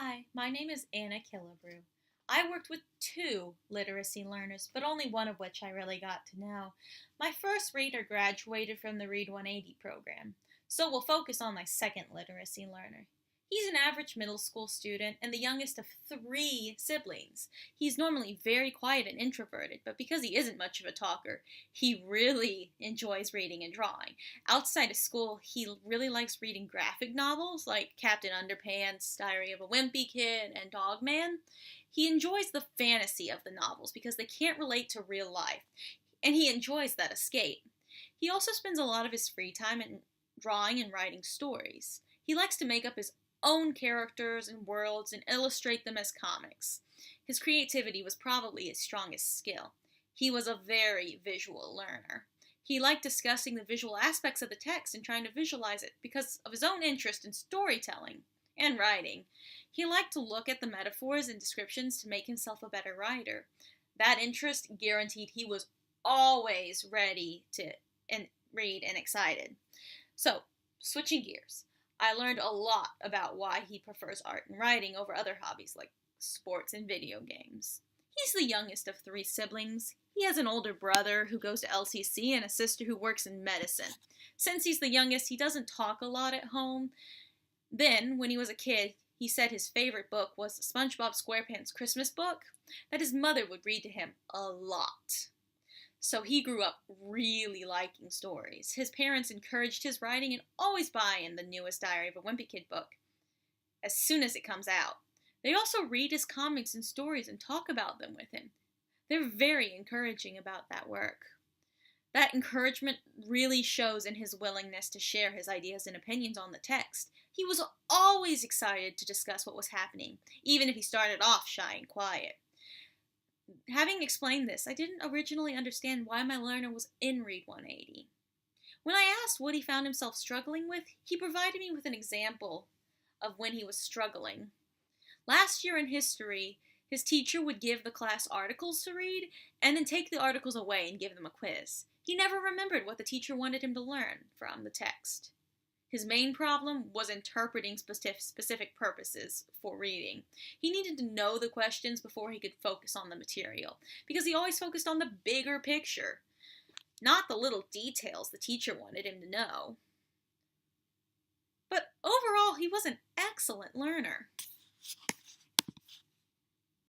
Hi, my name is Anna Killebrew. I worked with two literacy learners, but only one of which I really got to know. My first reader graduated from the Read 180 program, so we'll focus on my second literacy learner. He's an average middle school student and the youngest of three siblings. He's normally very quiet and introverted, but because he isn't much of a talker, he really enjoys reading and drawing. Outside of school, he really likes reading graphic novels like Captain Underpants, Diary of a Wimpy Kid, and Dogman. He enjoys the fantasy of the novels because they can't relate to real life, and he enjoys that escape. He also spends a lot of his free time in drawing and writing stories. He likes to make up his own characters and worlds and illustrate them as comics. His creativity was probably his strongest skill. He was a very visual learner. He liked discussing the visual aspects of the text and trying to visualize it because of his own interest in storytelling and writing. He liked to look at the metaphors and descriptions to make himself a better writer. That interest guaranteed he was always ready to and read and excited. So, switching gears, I learned a lot about why he prefers art and writing over other hobbies like sports and video games. He's the youngest of three siblings. He has an older brother who goes to LCC and a sister who works in medicine. Since he's the youngest, he doesn't talk a lot at home. Then, when he was a kid, he said his favorite book was SpongeBob SquarePants' Christmas book that his mother would read to him a lot. So he grew up really liking stories. His parents encouraged his writing and always buy in the newest Diary of a Wimpy Kid book as soon as it comes out. They also read his comics and stories and talk about them with him. They're very encouraging about that work. That encouragement really shows in his willingness to share his ideas and opinions on the text. He was always excited to discuss what was happening, even if he started off shy and quiet. Having explained this, I didn't originally understand why my learner was in Read 180. When I asked what he found himself struggling with, he provided me with an example of when he was struggling. Last year in history, his teacher would give the class articles to read and then take the articles away and give them a quiz. He never remembered what the teacher wanted him to learn from the text. His main problem was interpreting specific purposes for reading. He needed to know the questions before he could focus on the material, because he always focused on the bigger picture, not the little details the teacher wanted him to know. But overall, he was an excellent learner.